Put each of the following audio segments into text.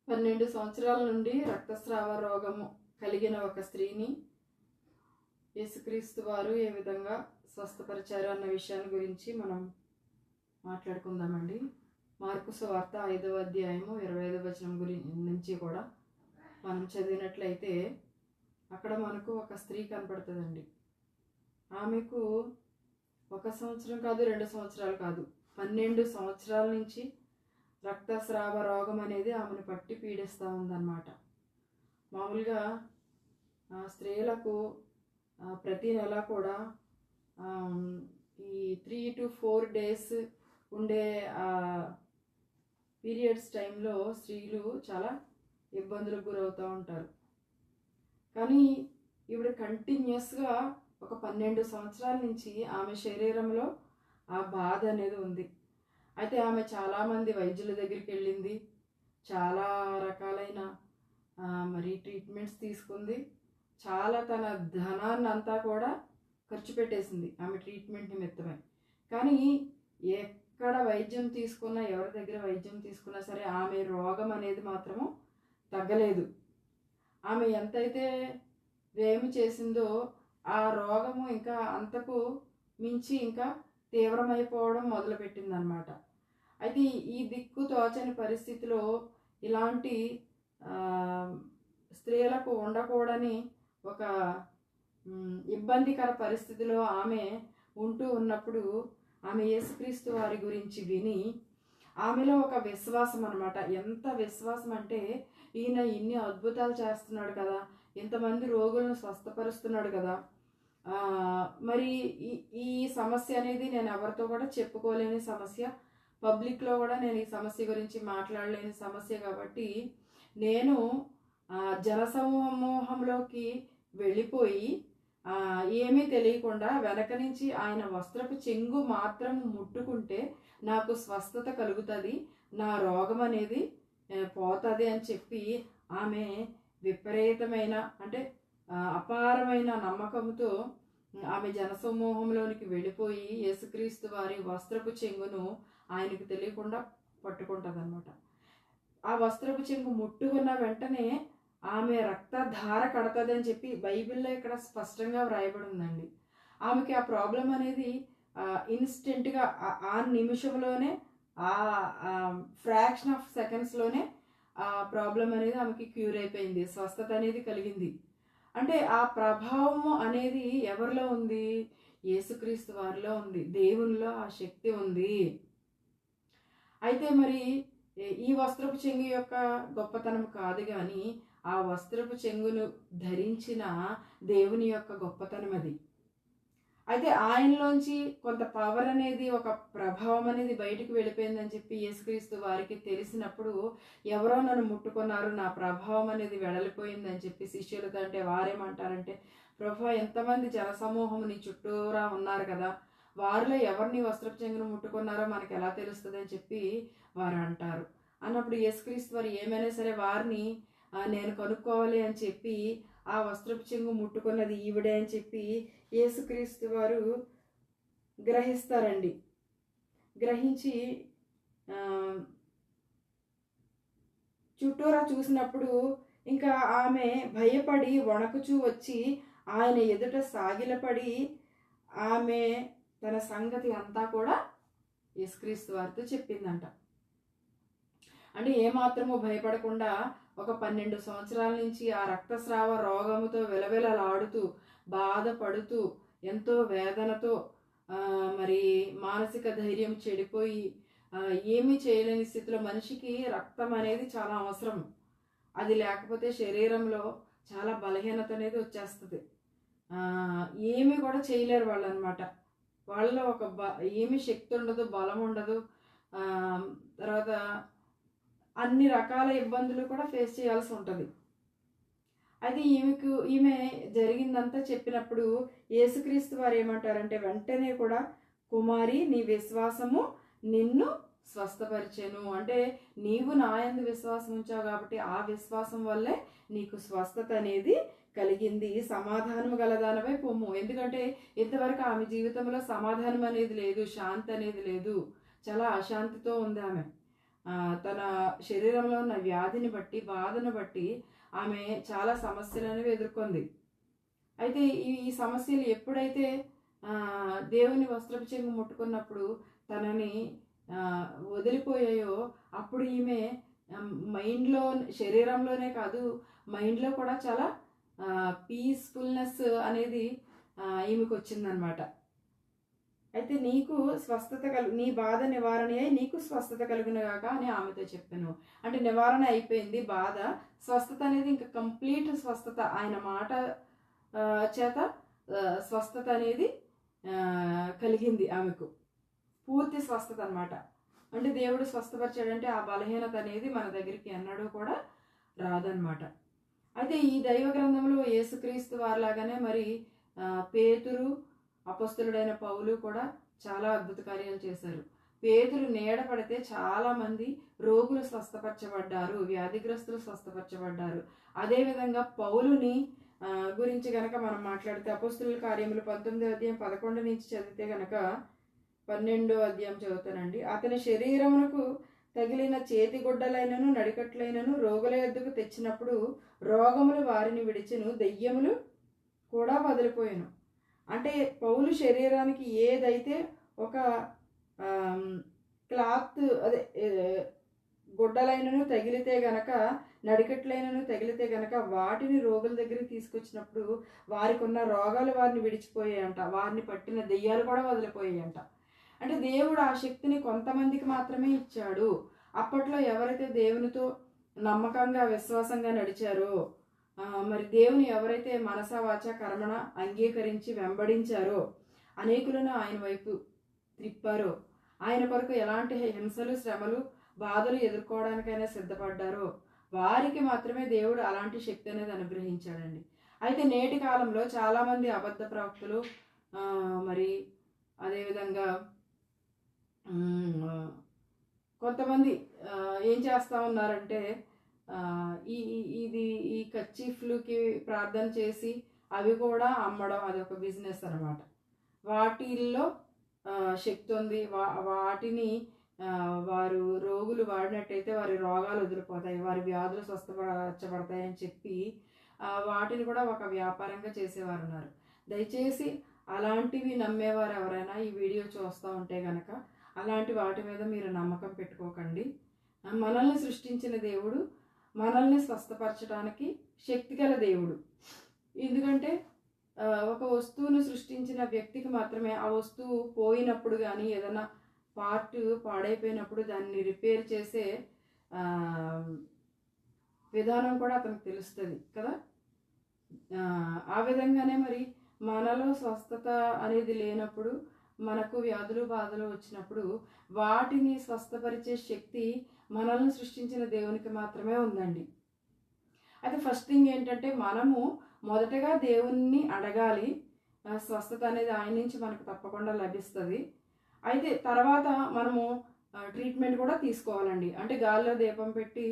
12 సంవత్సరాల నుండి రక్తస్రావ రోగము కలిగిన ఒక స్త్రీని యేసుక్రీస్తు వారు ఏ విధంగా స్వస్థపరిచారు అన్న విషయాన్ని గురించి మనం మాట్లాడుకుందామండి. మార్కు సువార్త 5వ అధ్యాయము 25వ వచనం నుంచి కూడా మనం చదివినట్లయితే అక్కడ మనకు ఒక స్త్రీ కనపడుతుందండి. ఆమెకు 1 సంవత్సరం కాదు, 2 సంవత్సరాలు కాదు, 12 సంవత్సరాల నుంచి రక్తస్రావ రోగం అనేది ఆమెను పట్టి పీడిస్తూ ఉందన్నమాట. మామూలుగా స్త్రీలకు ప్రతి నెల కూడా ఈ 3 to 4 days ఉండే పీరియడ్స్ టైంలో స్త్రీలు చాలా ఇబ్బందులకు గురవుతూ ఉంటారు. కానీ ఇప్పుడు కంటిన్యూస్గా ఒక 12 సంవత్సరాల నుంచి ఆమె శరీరంలో ఆ బాధ అనేది ఉంది. అయితే ఆమె చాలామంది వైద్యుల దగ్గరికి వెళ్ళింది, చాలా రకాలైన ట్రీట్మెంట్స్ తీసుకుంది, చాలా తన ధనాన్ని అంతా కూడా ఖర్చు పెట్టేసింది ఆమె ట్రీట్మెంట్ నిమిత్తమే. కానీ ఎక్కడ వైద్యం తీసుకున్నా, ఎవరి దగ్గర వైద్యం తీసుకున్నా సరే ఆమె రోగం అనేది మాత్రము తగ్గలేదు. ఆమె ఎంతైతే వ్యయం చేసిందో ఆ రోగము ఇంకా అంతకు మించి ఇంకా తీవ్రమైపోవడం మొదలుపెట్టిందనమాట. అయితే ఈ దిక్కు తోచని పరిస్థితిలో ఇలాంటి స్త్రీలకు ఉండకూడని ఒక ఇబ్బందికర పరిస్థితిలో ఆమె ఉంటూ ఉన్నప్పుడు ఆమె యేసుక్రీస్తు వారి గురించి విని ఆమెలో ఒక విశ్వాసం అనమాట. ఎంత విశ్వాసం అంటే, ఈయన ఇన్ని అద్భుతాలు చేస్తున్నాడు కదా, ఇంతమంది రోగులను స్వస్థపరుస్తున్నాడు కదా, మరి ఈ సమస్య అనేది నేను ఎవరితో కూడా చెప్పుకోలేని సమస్య, పబ్లిక్లో కూడా నేను ఈ సమస్య గురించి మాట్లాడలేని సమస్య, కాబట్టి నేను జనసమూహంలోకి వెళ్ళిపోయి ఏమీ తెలియకుండా వెనక నుంచి ఆయన వస్త్రపు చెంగు మాత్రం ముట్టుకుంటే నాకు స్వస్థత కలుగుతుంది, నా రోగం అనేది పోతుంది అని చెప్పి ఆమె విపరీతమైన అపారమైన నమ్మకంతో ఆమె జనసమూహంలోనికి వెళ్ళిపోయి యేసుక్రీస్తు వారి వస్త్రపు చెంగును ఆయనకు తెలియకుండా పట్టుకుంటుంది అనమాట. ఆ వస్త్రపు చెంగు ముట్టుకున్న వెంటనే ఆమె రక్తధార కడతది అని చెప్పి బైబిల్లో ఇక్కడ స్పష్టంగా వ్రాయబడి ఉందండి. ఆమెకి ఆ ప్రాబ్లం అనేది ఇన్స్టెంట్గా ఆ నిమిషంలోనే, ఆ ఫ్రాక్షన్ ఆఫ్ సెకండ్స్లోనే ఆ ప్రాబ్లం అనేది ఆమెకి క్యూర్ అయిపోయింది, స్వస్థత అనేది కలిగింది. అంటే ఆ ప్రభావము అనేది ఎవరిలో ఉంది? యేసుక్రీస్తు వారిలో ఉంది, దేవునిలో ఆ శక్తి ఉంది. అయితే మరి ఈ వస్త్రపు చెంగు యొక్క గొప్పతనం కాదు, కానీ ఆ వస్త్రపు చెంగును ధరించిన దేవుని యొక్క గొప్పతనం అది. అయితే ఆయనలోంచి కొంత పవర్ అనేది, ఒక ప్రభావం అనేది బయటికి వెళ్ళిపోయిందని చెప్పి యేసుక్రీస్తు వారికి తెలిసినప్పుడు, ఎవరో నన్ను ముట్టుకున్నారు, నా ప్రభావం అనేది వెడలిపోయిందని చెప్పి శిష్యులతో అంటే వారేమంటారంటే, ప్రభువా ఎంతమంది జనసమూహం నీ చుట్టూరా ఉన్నారు కదా, వారిలో ఎవరిని వస్త్రపు చెంగును ముట్టుకున్నారో మనకు ఎలా తెలుస్తుంది అని చెప్పి వారు అంటారు. అన్నప్పుడు యేసుక్రీస్తు వారు ఏమైనా సరే వారిని నేను కనుక్కోవాలి అని చెప్పి ఆ వస్త్రపు చెంగు ముట్టుకున్నది ఈవిడే అని చెప్పి యేసుక్రీస్తు వారు గ్రహిస్తారండి. గ్రహించి చుట్టూరా చూసినప్పుడు ఇంకా ఆమె భయపడి వణకుచూ వచ్చి ఆయన ఎదుట సాగిలపడి ఆమె తన సంగతి అంతా కూడా యేసుక్రీస్తు వారితో చెప్పిందంట. అంటే ఏమాత్రమూ భయపడకుండా ఒక 12 సంవత్సరాల నుంచి ఆ రక్తస్రావ రోగముతో విలవిలలాడుతూ, బాధపడుతూ, ఎంతో వేదనతో, మానసిక ధైర్యం చెడిపోయి ఏమీ చేయలేని స్థితిలో, మనిషికి రక్తం అనేది చాలా అవసరం, అది లేకపోతే శరీరంలో చాలా బలహీనత అనేది వచ్చేస్తుంది, ఏమీ కూడా చేయలేరు వాళ్ళు అనమాట. వాళ్ళలో ఏమీ శక్తి ఉండదు, బలం ఉండదు, తర్వాత అన్ని రకాల ఇబ్బందులు కూడా ఫేస్ చేయాల్సి ఉంటుంది. అయితే ఈమె జరిగిందంతా చెప్పినప్పుడు యేసుక్రీస్తు వారు ఏమంటారంటే, వెంటనే కూడా కుమారి నీ విశ్వాసము నిన్ను స్వస్థపరిచెను, అంటే నీవు నా యందు విశ్వాసం ఉంచావు కాబట్టి ఆ విశ్వాసం వల్లే నీకు స్వస్థత అనేది కలిగింది, సమాధానం గలదానవై పొమ్ము. ఎందుకంటే ఇంతవరకు ఆమె జీవితంలో సమాధానం అనేది లేదు, శాంతి అనేది లేదు, చాలా అశాంతితో ఉంది ఆమె. తన శరీరంలో ఉన్న వ్యాధిని బట్టి, బాధను బట్టి ఆమె చాలా సమస్యలను ఎదుర్కొంది. అయితే ఈ సమస్యలు ఎప్పుడైతే దేవుని వస్త్రపు చెంగు ముట్టుకున్నప్పుడు తనని వదిలిపోయాయో, అప్పుడు ఈమె మైండ్లో, శరీరంలోనే కాదు మైండ్లో కూడా చాలా పీస్ఫుల్నెస్ అనేది ఈమెకు వచ్చిందనమాట. అయితే నీకు స్వస్థత నీ బాధ నివారణ అయి నీకు స్వస్థత కలుగునుగాక అని ఆమెతో చెప్పాను. అంటే నివారణ అయిపోయింది బాధ, స్వస్థత అనేది ఇంకా కంప్లీట్ స్వస్థత ఆయన మాట చేత స్వస్థత అనేది కలిగింది ఆమెకు, పూర్తి స్వస్థత అనమాట. అంటే దేవుడు స్వస్థపరిచాడంటే ఆ బలహీనత అనేది మన దగ్గరికి ఎన్నడూ కూడా రాదనమాట. అయితే ఈ దైవ గ్రంథంలో యేసుక్రీస్తు వారిలాగానే మరి పేతురు, అపొస్తలుడైన పౌలు కూడా చాలా అద్భుత కార్యాలు చేశారు. పేతురు నీడ పడితే చాలామంది రోగులు స్వస్థపరచబడ్డారు, వ్యాధిగ్రస్తులు స్వస్థపరచబడ్డారు. అదేవిధంగా పౌలుని గురించి గనక మనం మాట్లాడితే అపొస్తలుల కార్యములు 19వ అధ్యాయం 11 నుంచి చదివితే గనక 12వ అధ్యాయం చదువుతానండి. అతని శరీరమునకు తగిలిన చేతిగుడ్డలైనను నడికట్లైనను రోగుల యొద్దకు తెచ్చినప్పుడు రోగములు వారిని విడిచెను, దెయ్యములు కూడా వదిలిపోయాను. అంటే పౌలు శరీరానికి ఏదైతే ఒక క్లాత్ అదే గుడ్డలైనను తగిలితే గనక, నడికట్లైనను తగిలితే గనక వాటిని రోగుల దగ్గరికి తీసుకొచ్చినప్పుడు వారికి ఉన్న రోగాలు వారిని విడిచిపోయాయంట, వారిని పట్టిన దెయ్యాలు కూడా వదిలిపోయాయంట. అంటే దేవుడు ఆ శక్తిని కొంతమందికి మాత్రమే ఇచ్చాడు. అప్పట్లో ఎవరైతే దేవునితో నమ్మకంగా విశ్వాసంగా నడిచారో, మరి దేవుని ఎవరైతే మనస వాచ కర్మణ అంగీకరించి వెంబడించారో, అనేకులను ఆయన వైపు త్రిప్పారో, ఆయన కొరకు ఎలాంటి హింసలు, శ్రమలు, బాధలు ఎదుర్కోవడానికైనా సిద్ధపడ్డారో వారికి మాత్రమే దేవుడు అలాంటి శక్తి అనేది అనుగ్రహించాడండి. అయితే నేటి కాలంలో చాలామంది అబద్ధ ప్రవక్తలు, మరి అదేవిధంగా కొంతమంది ఏం చేస్తూ ఉన్నారంటే ఈ కర్చీఫ్లకి ప్రార్థన చేసి అవి కూడా అమ్మడం, అదొక బిజినెస్ అనమాట. వాటిల్లో శక్తి ఉంది, వాటిని వారు రోగులు వాడినట్టయితే వారి రోగాలు వదిలిపోతాయి, వారి వ్యాధులు స్వస్థపరచబడతాయి అని చెప్పి వాటిని కూడా ఒక వ్యాపారంగా చేసేవారు ఉన్నారు. దయచేసి అలాంటివి నమ్మేవారు ఎవరైనా ఈ వీడియో చూస్తూ ఉంటే కనుక అలాంటి వాటి మీద మీరు నమ్మకం పెట్టుకోకండి. మనల్ని సృష్టించిన దేవుడు మనల్ని స్వస్థపరచడానికి శక్తిగల దేవుడు. ఎందుకంటే ఒక వస్తువును సృష్టించిన వ్యక్తికి మాత్రమే ఆ వస్తువు పోయినప్పుడు కానీ ఏదైనా పార్ట్ పాడైపోయినప్పుడు దాన్ని రిపేర్ చేసే విధానం కూడా అతనికి తెలుస్తుంది కదా. ఆ విధంగానే మరి మనలో స్వస్థత అనేది లేనప్పుడు, మనకు వ్యాధులు బాధలు వచ్చినప్పుడు వాటిని స్వస్థపరిచే శక్తి మనల్ని సృష్టించిన దేవునికి మాత్రమే ఉందండి. అయితే ఫస్ట్ థింగ్ ఏంటంటే మనము మొదటగా దేవుణ్ణి అడగాలి. స్వస్థత అనేది ఆయన నుంచి మనకు తప్పకుండా లభిస్తుంది. అయితే తర్వాత మనము ట్రీట్మెంట్ కూడా తీసుకోవాలండి. అంటే గాల్లో దీపం పెట్టి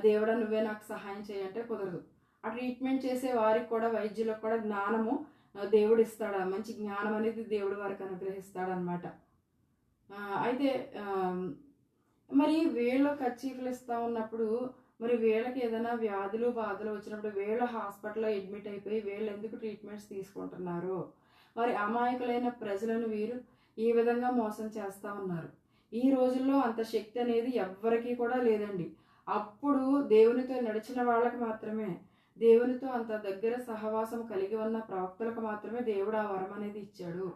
దేవుడా నువ్వే నాకు సహాయం చేయంటే కుదరదు. ఆ ట్రీట్మెంట్ చేసే వారికి కూడా, వైద్యులకు కూడా జ్ఞానము దేవుడు ఇస్తాడు, మంచి జ్ఞానం అనేది దేవుడు వారికి అనుగ్రహిస్తాడనమాట. అయితే మరి వీళ్ళు కర్చీఫ్లు ఇస్తూ ఉన్నప్పుడు మరి వీళ్ళకి ఏదైనా వ్యాధులు బాధలు వచ్చినప్పుడు వీళ్ళు హాస్పిటల్లో అడ్మిట్ అయిపోయి వీళ్ళు ఎందుకు ట్రీట్మెంట్స్ తీసుకుంటున్నారు? మరి అమాయకులైన ప్రజలను వీరు ఈ విధంగా మోసం చేస్తూ ఉన్నారు. ఈ రోజుల్లో అంత శక్తి అనేది ఎవ్వరికీ కూడా లేదండి. అప్పుడు దేవునితో నడిచిన వాళ్ళకి మాత్రమే, దేవునితో అంత దగ్గర సహవాసం కలిగి ఉన్న ప్రవక్తలకు మాత్రమే దేవుడు ఆ వరం అనేది ఇచ్చాడు.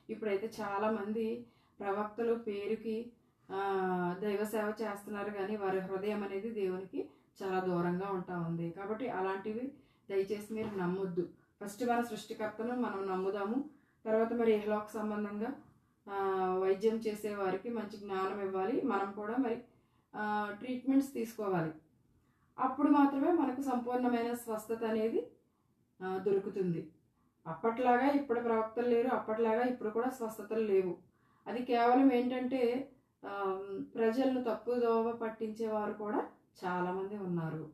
ఇప్పుడైతే చాలామంది ప్రవక్తలు పేరుకి దైవ సేవ చేస్తున్నారు కానీ వారి హృదయం అనేది దేవునికి చాలా దూరంగా ఉంటా ఉంది. కాబట్టి అలాంటివి దయచేసి మీరు నమ్మొద్దు. ఫస్ట్ మన సృష్టికర్తను మనం నమ్ముదాము. తర్వాత మరి ఇహలోక సంబంధంగా వైద్యం చేసే వారికి మంచి జ్ఞానం ఇవ్వాలి. మనం కూడా మరి ట్రీట్మెంట్స్ తీసుకోవాలి. అప్పుడు మాత్రమే మనకు సంపూర్ణమైన స్వస్థత అనేది దొరుకుతుంది. అప్పట్లాగా ఇప్పుడు ప్రవక్తలు లేరు, అప్పట్లాగా ఇప్పుడు కూడా స్వస్థతలు లేవు. అది కేవలం ఏంటంటే ప్రజలను తప్పు దోవ పట్టించేవారు కూడా చాలామంది ఉన్నారు.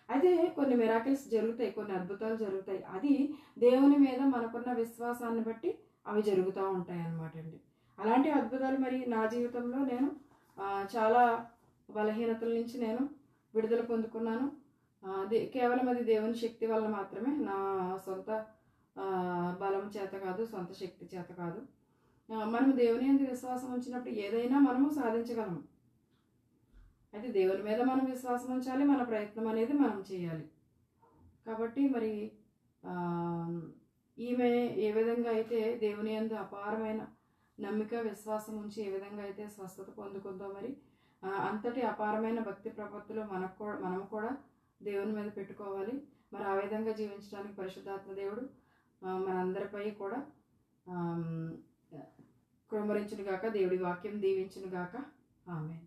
అయితే కొన్ని మిరాకిల్స్ జరుగుతాయి, కొన్ని అద్భుతాలు జరుగుతాయి. అది దేవుని మీద మనకున్న విశ్వాసాన్ని బట్టి అవి జరుగుతూ ఉంటాయి అన్నమాట అండి. అలాంటి అద్భుతాలు మరి నా జీవితంలో నేను చాలా బలహీనతల నుంచి నేను విడుదల పొందుకున్నాను. కేవలం అది దేవుని శక్తి వల్ల మాత్రమే, నా సొంత బలం చేత కాదు, సొంత శక్తి చేత కాదు. మనము దేవుని యందు విశ్వాసం ఉంచినప్పుడు ఏదైనా మనము సాధించగలము. అయితే దేవుని మీద మనం విశ్వాసం ఉంచాలి, మన ప్రయత్నం అనేది మనం చేయాలి. కాబట్టి మరి ఈమె ఏ విధంగా అయితే దేవుని యందు అపారమైన నమ్మిక విశ్వాసం ఉంచి ఏ విధంగా అయితే స్వస్థత పొందుకుందో, మరి అంతటి అపారమైన భక్తి ప్రపత్తులు మనం కూడా దేవుని మీద పెట్టుకోవాలి. మరి ఆ విధంగా జీవించడానికి పరిశుద్ధాత్మ దేవుడు మనందరిపై కూడా కృమ్మరించును గాక. దేవుడి వాక్యం దీవించును గాక. ఆమేన్.